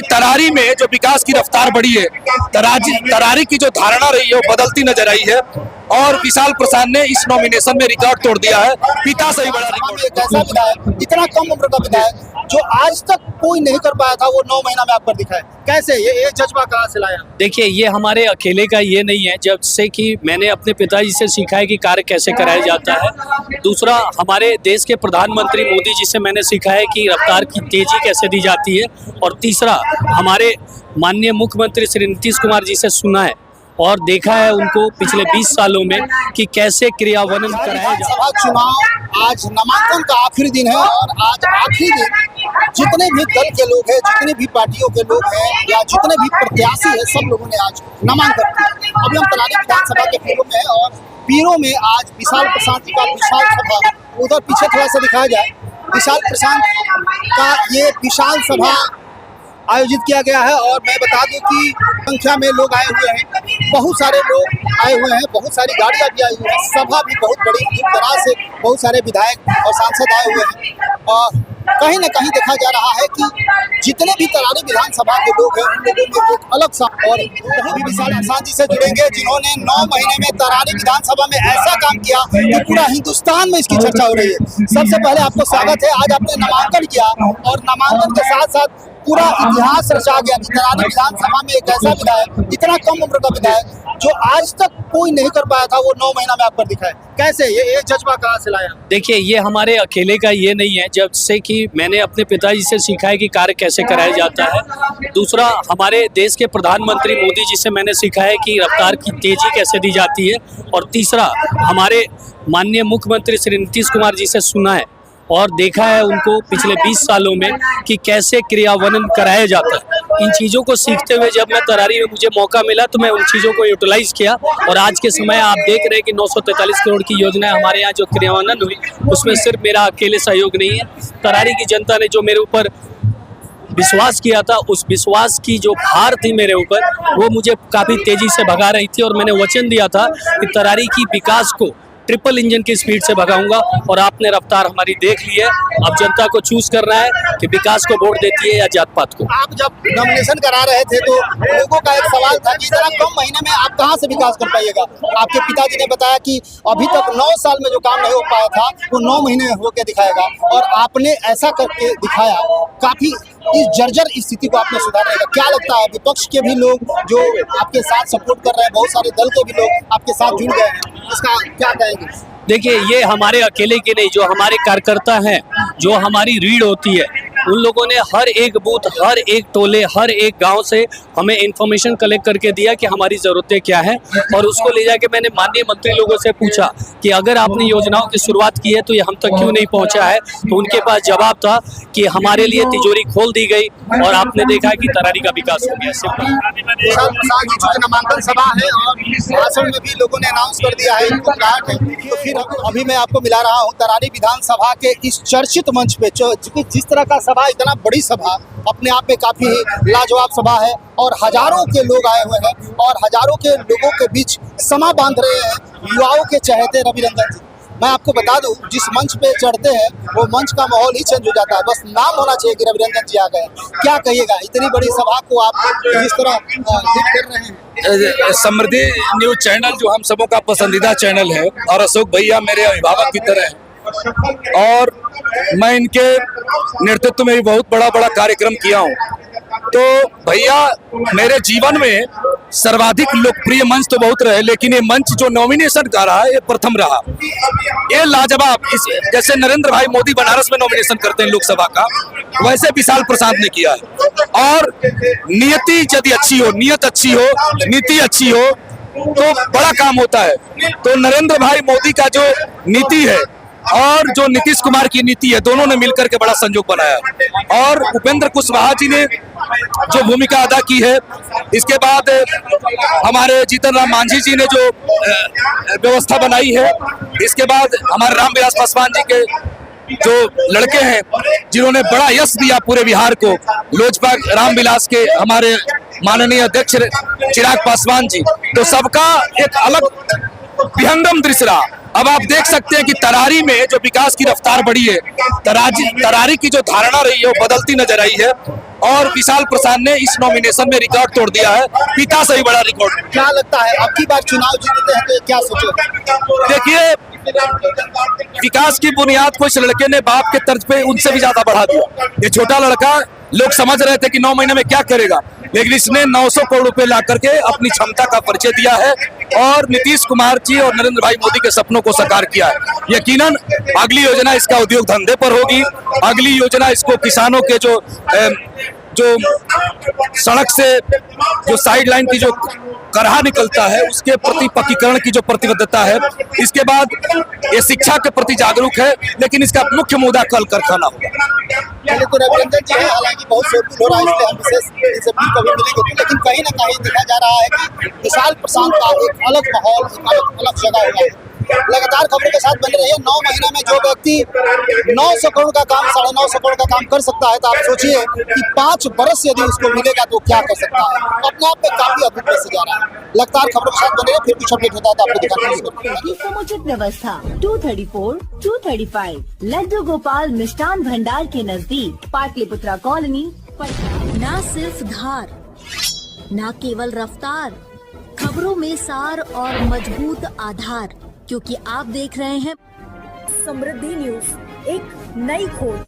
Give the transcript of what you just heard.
कि तरारी में जो विकास की रफ्तार बढ़ी है, तरारी की जो धारणा रही है वो बदलती नजर आई है और विशाल प्रसाद ने इस नॉमिनेशन में रिकॉर्ड तोड़ दिया है। पिता से ही बड़ा रिकॉर्ड। एक ऐसा विधायक, इतना कम उम्र का विधायक जो आज तक कोई नहीं कर पाया था, वो 9 महीना में आप कर दिखाए। कैसे ये जज्बा कहाँ से लाया? देखिए, ये हमारे अकेले का ये नहीं है। जब से कि मैंने अपने पिताजी से सीखा है कि कार्य कैसे कराया जाता है। दूसरा, हमारे देश के प्रधानमंत्री मोदी जी से मैंने सीखा है कि रफ्तार की तेजी कैसे दी जाती है। और तीसरा, हमारे माननीय मुख्यमंत्री श्री नीतीश कुमार जी से सुना है और देखा है उनको पिछले 20 सालों में कि कैसे क्रियान्वयन कराया जाता है। चुनाव आज नामांकन का आखिरी दिन है और आज आखिरी दिन जितने भी दल के लोग हैं, जितने भी पार्टियों के लोग हैं या जितने भी प्रत्याशी हैं, सब लोगों ने आज नामांकन किया। अभी हम तरारी विधानसभा के पीरों में और पीरों में आज विशाल प्रसाद जी का विशाल सभा, उधर पीछे थोड़ा सा दिखाया जाए, विशाल प्रसाद का ये विशाल सभा आयोजित किया गया है। और मैं बता दूं कि संख्या में लोग आए हुए हैं, बहुत सारे लोग आए हुए हैं, बहुत सारी गाड़ियां भी आई हुई हैं, सभा भी बहुत बड़ी, दूर दराज से बहुत सारे विधायक और सांसद आए हुए हैं। और कहीं न कहीं देखा जा रहा है कि जितने भी तरारी विधानसभा के लोग हैं, उन लोगों में एक अलग सा और बहुत भी विशाल प्रसाद जी से जुड़ेंगे, जिन्होंने 9 महीने में तरारी विधानसभा में ऐसा काम किया कि पूरा हिंदुस्तान में इसकी चर्चा हो रही है। सबसे पहले आपको स्वागत है। आज आपने नामांकन किया और नामांकन के साथ साथ पूरा इतिहास रचा गया कि तरारी विधानसभा में एक ऐसा विधायक, इतना कम उम्र का विधायक जो आज तक कोई नहीं कर पाया था, वो 9 महीना में आप कर दिखाए। कैसे ये जज्बा कहाँ से लाया? देखिए, ये हमारे अकेले का ये नहीं है। जब से कि मैंने अपने पिताजी से सीखा है कि कार्य कैसे कराया जाता है। दूसरा, हमारे देश के प्रधानमंत्री मोदी जी से मैंने सीखा है कि रफ्तार की तेजी कैसे दी जाती है। और तीसरा, हमारे माननीय मुख्यमंत्री श्री नीतीश कुमार जी से सुना है और देखा है उनको पिछले 20 सालों में कि कैसे क्रियान्वयन कराया जाता है। इन चीज़ों को सीखते हुए जब मैं तरारी में मुझे मौका मिला तो मैं उन चीज़ों को यूटिलाइज किया। और आज के समय आप देख रहे हैं कि 943 करोड़ की योजना हमारे यहाँ जो क्रियान्वयन हुई, उसमें सिर्फ मेरा अकेले सहयोग नहीं है। तरारी की जनता ने जो मेरे ऊपर विश्वास किया था, उस विश्वास की जो भार थी मेरे ऊपर, वो मुझे काफ़ी तेज़ी से भगा रही थी। और मैंने वचन दिया था कि तरारी की विकास को ट्रिपल इंजन की स्पीड से भगाऊंगा। और आपने रफ्तार हमारी देख ली है। अब जनता को चूज करना है कि विकास को वोट देती है या जात पात को। आप जब नॉमिनेशन करा रहे थे तो लोगों का एक सवाल था कि इतना कम महीने में आप कहां से विकास कर पाइएगा। आपके पिताजी ने बताया कि अभी तक 9 साल में जो काम नहीं हो पाया था वो 9 महीने में होकर दिखाएगा। और आपने ऐसा करके दिखाया। काफी इस जर्जर स्थिति को आपने सुधारने का क्या लगता है? विपक्ष के भी लोग जो आपके साथ सपोर्ट कर रहे हैं, बहुत सारे दल के भी लोग आपके साथ जुड़ गए हैं, इसका क्या कहेंगे? देखिए, ये हमारे अकेले के नहीं, जो हमारे कार्यकर्ता हैं, जो हमारी रीढ़ होती है, उन लोगों ने हर एक बूथ, हर एक टोले, हर एक गांव से हमें इन्फॉर्मेशन कलेक्ट करके दिया कि हमारी ज़रूरतें क्या हैं। और उसको ले जाके मैंने माननीय मंत्री लोगों से पूछा कि अगर आपने योजनाओं की शुरुआत की है तो ये हम तक क्यों नहीं पहुंचा है। तो उनके पास जवाब था कि हमारे लिए तिजोरी खोल दी गई और आपने देखा कि तरारी का विकास हो गया। नामांकन सभा है और भाषण में भी लोगों ने अनाउंस कर दिया है, इनको बुलाहट है। तो फिर अभी मैं आपको मिला रहा हूँ तरारी विधानसभा के इस चर्चित मंच पे, जिस तरह का सभा, इतना बड़ी सभा अपने आप में काफी लाजवाब सभा है और हजारों के लोग आए हुए हैं और हजारों के लोगों के बीच समा बांध रहे हैं युवाओं के चहेते रवि रंजन जी। मैं आपको बता दूं, जिस मंच पे चढ़ते हैं वो मंच का माहौल ही चेंज हो जाता है। बस नाम होना चाहिए कि रवि रंजन जी आ गए। क्या कहिएगा, इतनी बड़ी सभा को आप जिस तरह लीड कर रहे हैं? समृद्धि न्यूज चैनल जो हम सबों का पसंदीदा चैनल है और अशोक भैया मेरे अभिभावक की तरह हैं और मैं इनके नेतृत्व में भी बहुत बड़ा कार्यक्रम किया हूँ। तो भैया, मेरे जीवन में सर्वाधिक लोकप्रिय मंच तो बहुत रहे, लेकिन ये मंच जो नॉमिनेशन का रहा है ये प्रथम रहा। ये लाजवाब, इस जैसे नरेंद्र भाई मोदी बनारस में नॉमिनेशन करते हैं लोकसभा का, वैसे विशाल प्रसाद ने किया है। और नियति यदि अच्छी हो, नीयत अच्छी हो, नीति अच्छी हो तो बड़ा काम होता है। तो नरेंद्र भाई मोदी का जो नीति है और जो नीतीश कुमार की नीति है, दोनों ने मिलकर के बड़ा संयोग बनाया। और उपेंद्र कुशवाहा जी ने जो भूमिका अदा की है, इसके बाद हमारे जीतन राम मांझी जी ने जो व्यवस्था बनाई है, इसके बाद हमारे रामविलास पासवान जी के जो लड़के हैं जिन्होंने बड़ा यश दिया पूरे बिहार को, लोजपा रामविलास के हमारे माननीय अध्यक्ष चिराग पासवान जी, तो सबका एक अलग विहंगम दृश्य रहा। अब आप देख सकते हैं कि तरारी में जो विकास की रफ्तार बढ़ी है, तरारी की जो धारणा रही है वो बदलती नजर आई है और विशाल प्रसाद ने इस नॉमिनेशन में रिकॉर्ड तोड़ दिया है, पिता से ही बड़ा रिकॉर्ड। क्या लगता है अब की बार चुनाव जीतते हैं तो क्या सोचोगे? देखिए, विकास की बुनियाद को इस लड़के ने बाप के तर्ज पे उनसे भी ज्यादा बढ़ा दिया। ये छोटा लड़का, लोग समझ रहे थे कि 9 महीने में क्या करेगा, लेकिन इसने 900 करोड़ रुपए ला करके अपनी क्षमता का परिचय दिया है और नीतीश कुमार जी और नरेंद्र भाई मोदी के सपनों को साकार किया है। यकीनन अगली योजना इसका उद्योग धंधे पर होगी, अगली योजना इसको किसानों के जो सड़क से जो साइड लाइन की जो करहा निकलता है उसके प्रति पक्कीकरण की जो प्रतिबद्धता है, इसके बाद ये शिक्षा के प्रति जागरूक है, लेकिन इसका मुख्य मुद्दा कल कारखाना होगा। पहले तो रविरंजन जी है, हालांकि बहुत शोरगुल हो रहा है इसलिए हम विशेष इनसे भी कभी मिलेंगे, लेकिन कहीं ना कहीं देखा जा रहा है कि विशाल प्रशांत का एक अलग माहौल, एक अलग जगह हुआ है। लगातार खबरों के साथ बने रहिए। 9 महीने में जो व्यक्ति 900 करोड़ का काम, 950 करोड़ का काम कर सकता है, तो आप सोचिए कि 5 बरस यदि उसको मिलेगा तो क्या कर सकता है। अपने आप में काफी अद्भुत से जा रहा है। लगातार खबरों के साथ बने रहिए, फिर कुछ अपडेट होता है तो आपको दिखाते हैं। समुचित व्यवस्था 234, 235 लड्डू गोपाल मिष्ठान भंडार के नजदीक, पाटलिपुत्रा कॉलोनी, पटना। ना सिर्फ धार, ना केवल रफ्तार, खबरों में सार और मजबूत आधार, क्योंकि आप देख रहे हैं समृद्धि न्यूज, एक नई खोज।